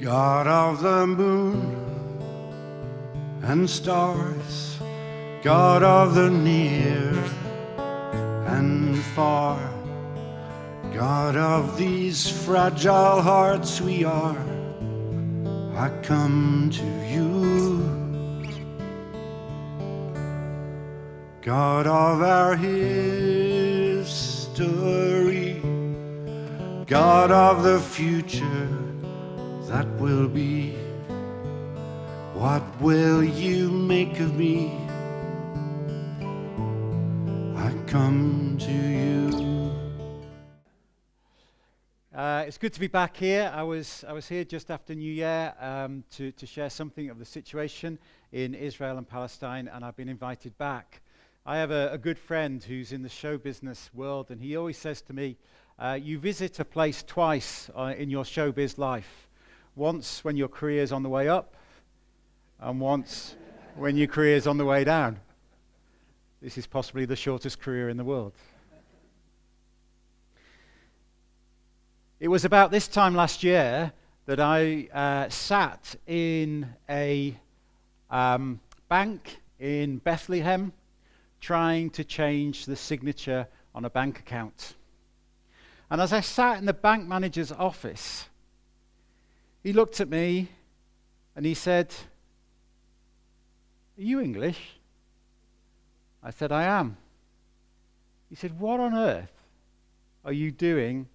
God of the moon and stars, God of the near and far, God of these fragile hearts we are, I come to you. God of our history, God of the future that will be, what will you make of me? I come to you. It's good to be back here. I was here just after New Year to share something of the situation in Israel and Palestine, and I've been invited back. I have a good friend who's in the show business world, and he always says to me, you visit a place twice in your showbiz life. Once when your career's on the way up, and once when your career's on the way down. This is possibly the shortest career in the world. It was about this time last year that I sat in a bank in Bethlehem trying to change the signature on a bank account. And as I sat in the bank manager's office, he looked at me and he said, "Are you English?" I said, "I am." He said, "What on earth are you doing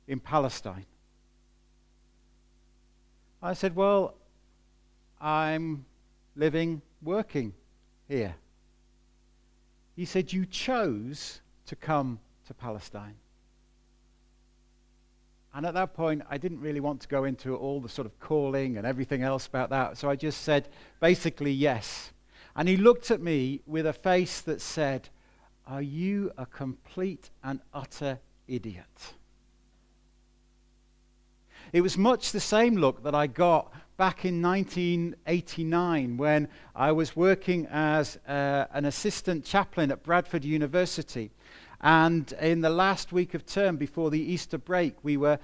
in Palestine?" I said, "Well, I'm living, working here." He said, "You chose to come to Palestine." And at that point, I didn't really want to go into all the sort of calling and everything else about that. So I just said, basically, yes. And he looked at me with a face that said, "Are you a complete and utter idiot?" It was much the same look that I got back in 1989 when I was working as an assistant chaplain at Bradford University. And in the last week of term before the Easter break, we were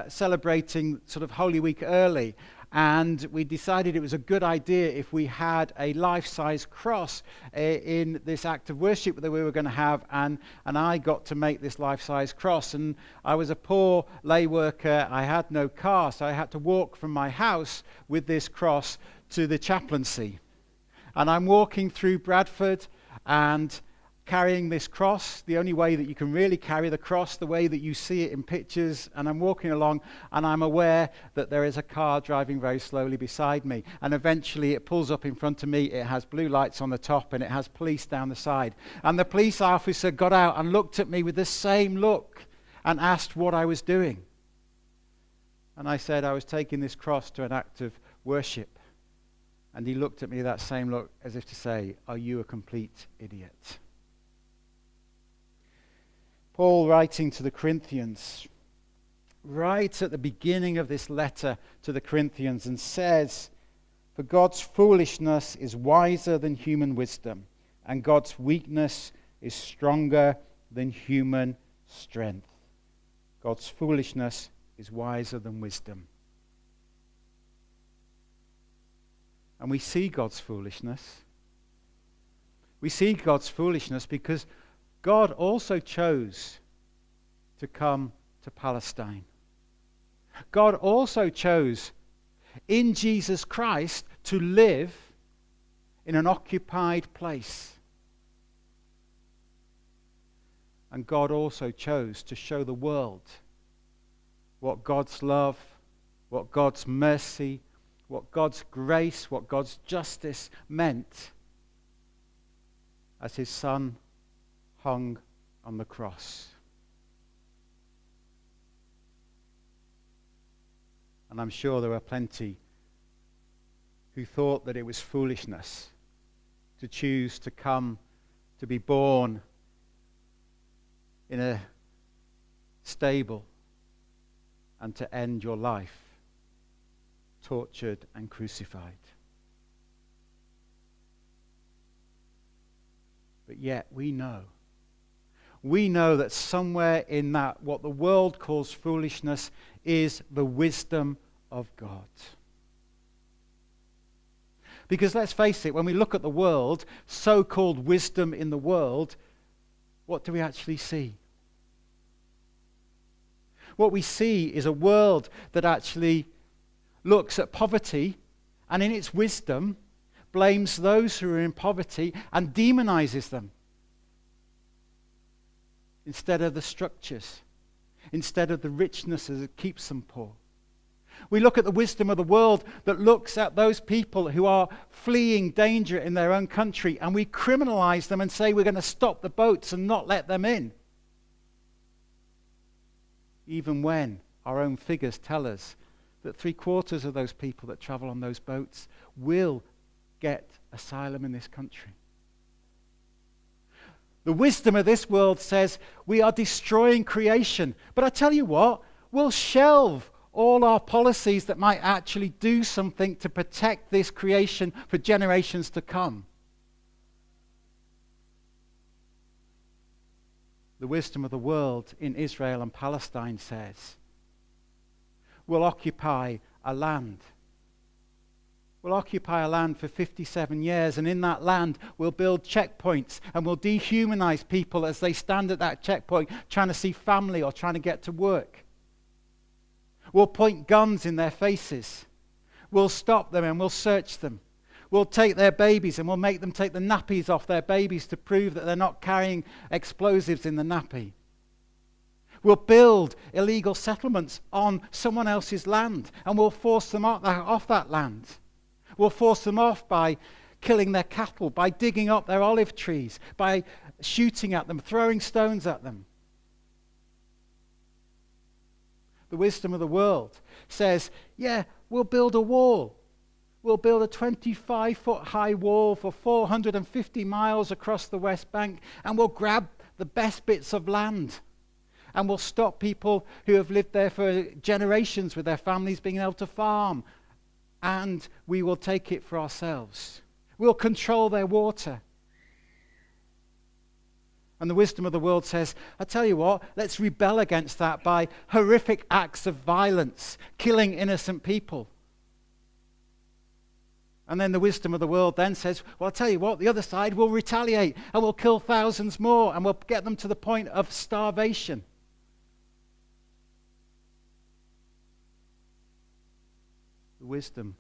celebrating sort of Holy Week early. And we decided it was a good idea if we had a life-size cross in this act of worship that we were going to have, and I got to make this life-size cross. And I was a poor lay worker. I had no car, so I had to walk from my house with this cross to the chaplaincy. And I'm walking through Bradford and carrying this cross, the only way that you can really carry the cross, the way that you see it in pictures, and I'm walking along and I'm aware that there is a car driving very slowly beside me, and eventually it pulls up in front of me. It has blue lights on the top and it has police down the side, and the police officer got out and looked at me with the same look and asked what I was doing, and I said I was taking this cross to an act of worship, and he looked at me with that same look as if to say, "Are you a complete idiot?" Paul, writing to the Corinthians, right at the beginning of this letter to the Corinthians, and says, "For God's foolishness is wiser than human wisdom, and God's weakness is stronger than human strength." God's foolishness is wiser than wisdom. And we see God's foolishness. We see God's foolishness because God also chose to come to Palestine. God also chose in Jesus Christ to live in an occupied place. And God also chose to show the world what God's love, what God's mercy, what God's grace, what God's justice meant as his Son hung on the cross. And I'm sure there were plenty who thought that it was foolishness to choose to come, to be born in a stable and to end your life tortured and crucified. But yet we know that somewhere in that, what the world calls foolishness, is the wisdom of God. Because let's face it, when we look at the world, so-called wisdom in the world, what do we actually see? What we see is a world that actually looks at poverty and in its wisdom blames those who are in poverty and demonizes them instead of the structures, instead of the richness that keeps them poor. We look at the wisdom of the world that looks at those people who are fleeing danger in their own country, and we criminalize them and say we're going to stop the boats and not let them in. Even when our own figures tell us that 3/4 of those people that travel on those boats will get asylum in this country. The wisdom of this world says we are destroying creation. But I tell you what, we'll shelve all our policies that might actually do something to protect this creation for generations to come. The wisdom of the world in Israel and Palestine says we'll occupy a land. We'll occupy a land for 57 years, and in that land we'll build checkpoints and we'll dehumanize people as they stand at that checkpoint trying to see family or trying to get to work. We'll point guns in their faces. We'll stop them and we'll search them. We'll take their babies and we'll make them take the nappies off their babies to prove that they're not carrying explosives in the nappy. We'll build illegal settlements on someone else's land and we'll force them off that land. We'll force them off by killing their cattle, by digging up their olive trees, by shooting at them, throwing stones at them. The wisdom of the world says, yeah, we'll build a wall. We'll build a 25-foot high wall for 450 miles across the West Bank, and we'll grab the best bits of land. And we'll stop people who have lived there for generations with their families being able to farm. And we will take it for ourselves. We'll control their water. And the wisdom of the world says, I tell you what, let's rebel against that by horrific acts of violence, killing innocent people. And then the wisdom of the world then says, well, I'll tell you what, the other side will retaliate and we'll kill thousands more and we'll get them to the point of starvation. The wisdom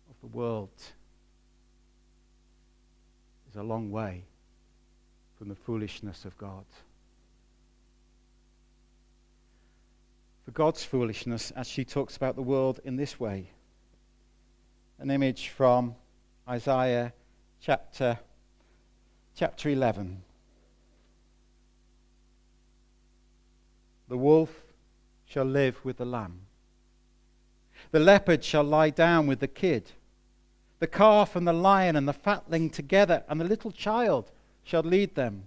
of the world is a long way from the foolishness of God. For God's foolishness actually talks about the world in this way. An image from Isaiah chapter 11. The wolf shall live with the lamb. The leopard shall lie down with the kid. The calf and the lion and the fatling together, and the little child shall lead them.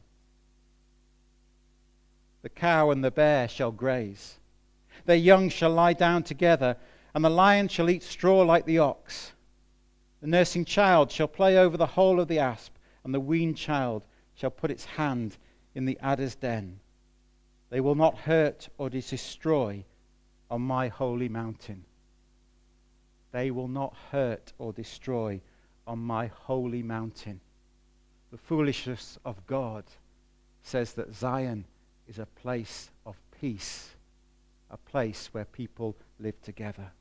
The cow and the bear shall graze. Their young shall lie down together, and the lion shall eat straw like the ox. The nursing child shall play over the hole of the asp, and the weaned child shall put its hand in the adder's den. They will not hurt or destroy on my holy mountain. They will not hurt or destroy on my holy mountain. The foolishness of God says that Zion is a place of peace, a place where people live together.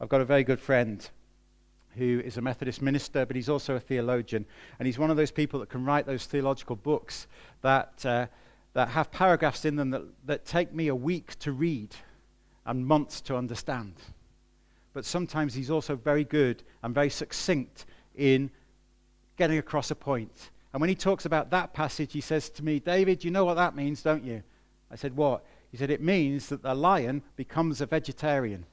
I've got a very good friend who is a Methodist minister, but he's also a theologian, and he's one of those people that can write those theological books that have paragraphs in them that take me a week to read and months to understand. But sometimes he's also very good and very succinct in getting across a point. And when he talks about that passage, he says to me, David, you know what that means, don't you? I said, what? He said, it means that the lion becomes a vegetarian.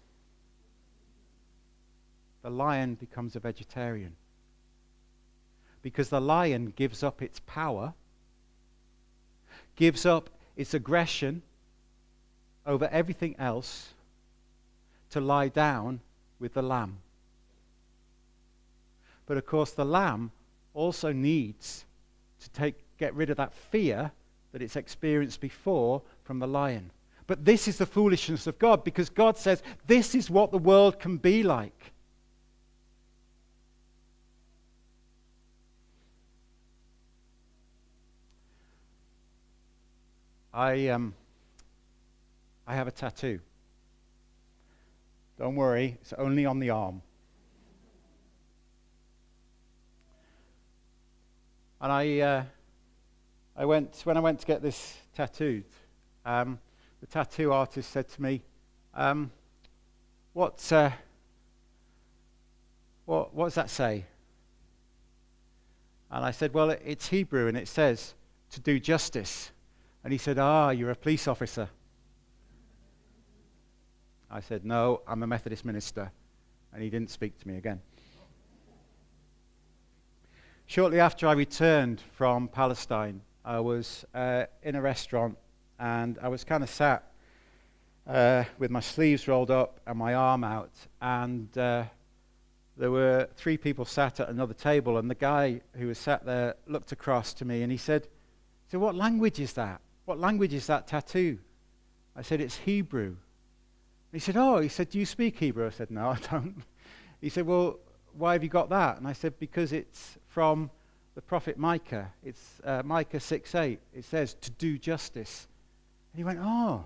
The lion becomes a vegetarian. Because the lion gives up its power, gives up its aggression over everything else to lie down with the lamb. But of course the lamb also needs to get rid of that fear that it's experienced before from the lion. But this is the foolishness of God, because God says this is what the world can be like. I have a tattoo. Don't worry, it's only on the arm. And when I went to get this tattooed, the tattoo artist said to me, what does that say? And I said, well, it's Hebrew and it says to do justice. And he said, you're a police officer. I said, no, I'm a Methodist minister. And he didn't speak to me again. Shortly after I returned from Palestine, I was in a restaurant, and I was kind of sat with my sleeves rolled up and my arm out, and there were 3 people sat at another table, and the guy who was sat there looked across to me and he said, so what language is that? What language is that tattoo? I said, it's Hebrew. He said, do you speak Hebrew? I said, no, I don't. He said, well, why have you got that? And I said, because it's from the prophet Micah. It's Micah 6:8. It says, to do justice. And he went, oh.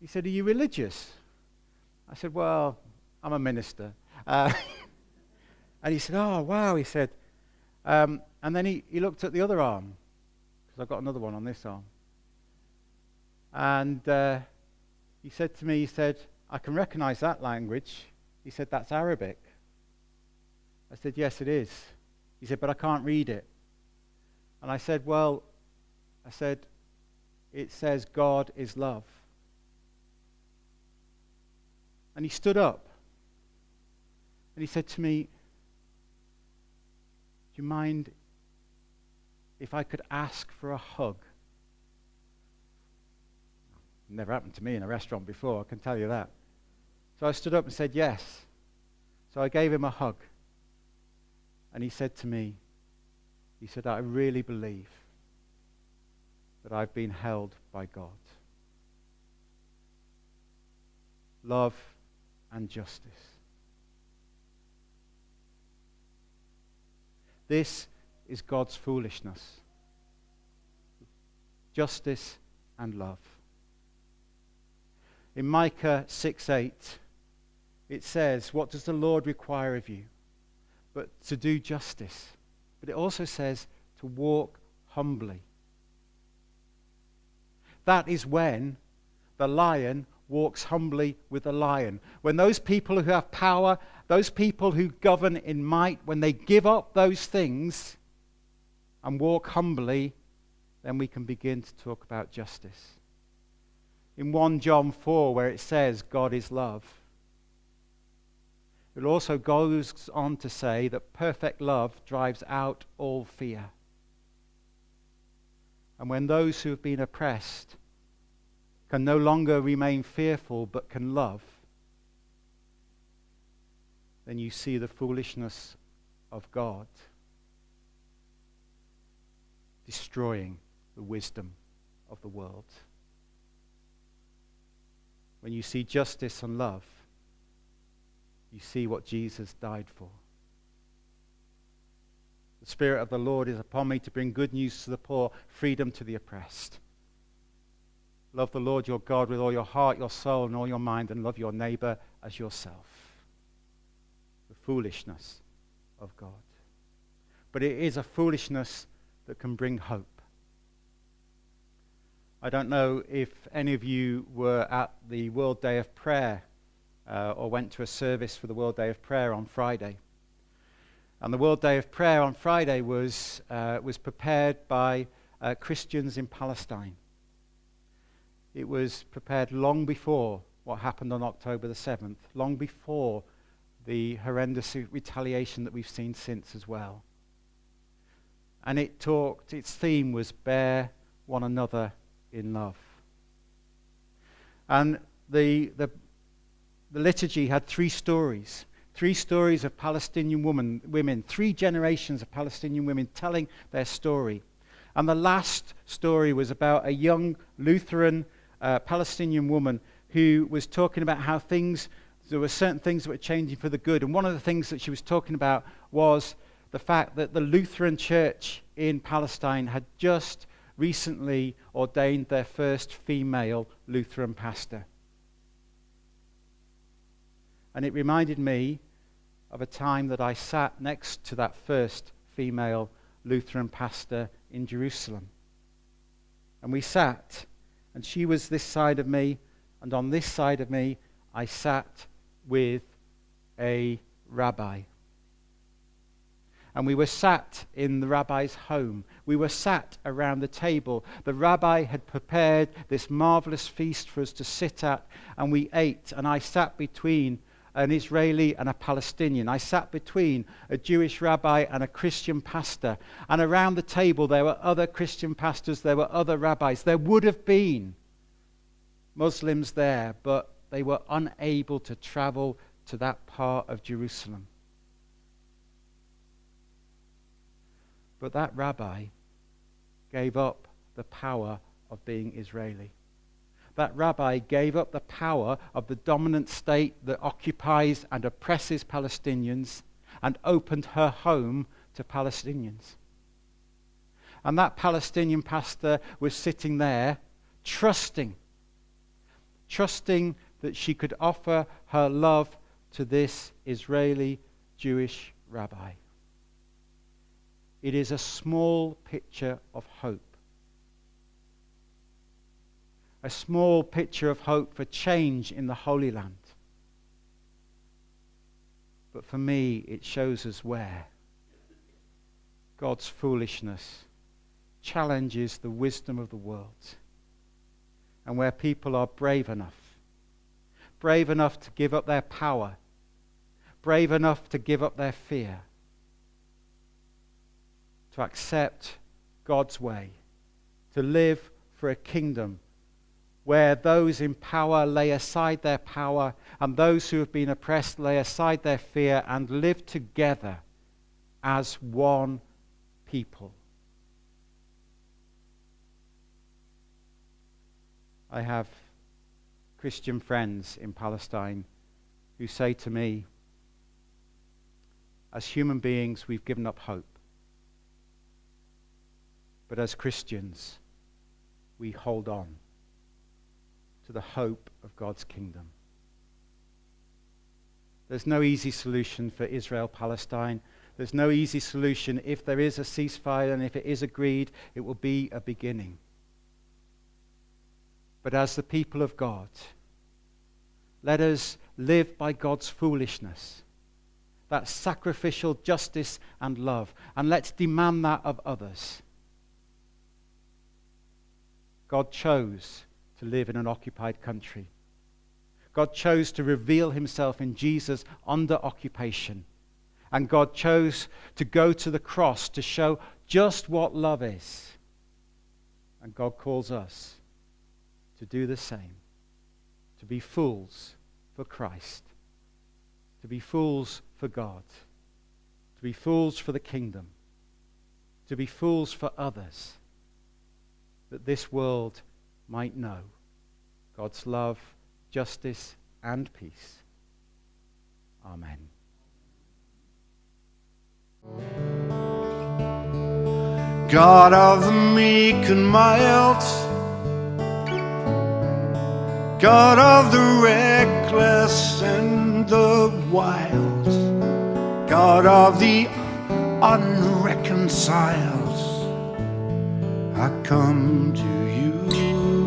He said, are you religious? I said, well, I'm a minister. And he said, oh, wow. He said, and then he looked at the other arm, because I've got another one on this arm. And he said to me, I can recognize that language. He said, that's Arabic. I said, yes, it is. He said, but I can't read it. And I said, it says God is love. And he stood up. And he said to me, do you mind if I could ask for a hug? Never happened to me in a restaurant before, I can tell you that. So I stood up and said yes. So I gave him a hug. And he said to me, I really believe that I've been held by God. Love and justice. This is God's foolishness. Justice and love. In Micah 6:8, it says, what does the Lord require of you? But to do justice. But it also says to walk humbly. That is when the lion walks humbly with the lion. When those people who have power, those people who govern in might, when they give up those things and walk humbly, then we can begin to talk about justice. In 1 John 4, where it says God is love, it also goes on to say that perfect love drives out all fear. And when those who have been oppressed can no longer remain fearful but can love, then you see the foolishness of God destroying the wisdom of the world. When you see justice and love, you see what Jesus died for. The Spirit of the Lord is upon me to bring good news to the poor, freedom to the oppressed. Love the Lord your God with all your heart, your soul, and all your mind, and love your neighbor as yourself. The foolishness of God. But it is a foolishness that can bring hope. I don't know if any of you were at the World Day of Prayer or went to a service for the World Day of Prayer on Friday. And the World Day of Prayer on Friday was prepared by Christians in Palestine. It was prepared long before what happened on October the 7th, long before the horrendous retaliation that we've seen since as well. And its theme was bear one another in love. And the liturgy had 3 stories. 3 stories of Palestinian women, 3 generations of Palestinian women telling their story. And the last story was about a young Lutheran Palestinian woman who was talking about how there were certain things that were changing for the good. And one of the things that she was talking about was the fact that the Lutheran Church in Palestine had just recently ordained their first female Lutheran pastor. And it reminded me of a time that I sat next to that first female Lutheran pastor in Jerusalem. And we sat, and she was this side of me, and on this side of me, I sat with a rabbi. And we were sat in the rabbi's home. We were sat around the table. The rabbi had prepared this marvelous feast for us to sit at, and we ate. And I sat between an Israeli and a Palestinian. I sat between a Jewish rabbi and a Christian pastor. And around the table there were other Christian pastors, there were other rabbis. There would have been Muslims there, but they were unable to travel to that part of Jerusalem. But that rabbi gave up the power of being Israeli. That rabbi gave up the power of the dominant state that occupies and oppresses Palestinians and opened her home to Palestinians. And that Palestinian pastor was sitting there trusting that she could offer her love to this Israeli Jewish rabbi. It is a small picture of hope. A small picture of hope for change in the Holy Land. But for me, it shows us where God's foolishness challenges the wisdom of the world, and where people are brave enough to give up their power, brave enough to give up their fear, to accept God's way, to live for a kingdom where those in power lay aside their power and those who have been oppressed lay aside their fear and live together as one people. I have Christian friends in Palestine who say to me, as human beings, we've given up hope. But as Christians, we hold on to the hope of God's kingdom. There's no easy solution for Israel-Palestine. There's no easy solution. If there is a ceasefire and if it is agreed, it will be a beginning. But as the people of God, let us live by God's foolishness, that sacrificial justice and love, and let's demand that of others. God chose to live in an occupied country. God chose to reveal himself in Jesus under occupation. And God chose to go to the cross to show just what love is. And God calls us to do the same, to be fools for Christ, to be fools for God, to be fools for the kingdom, to be fools for others, that this world might know God's love, justice, and peace. Amen. God of the meek and mild, God of the reckless and the wild, God of the unreconciled, I come to you.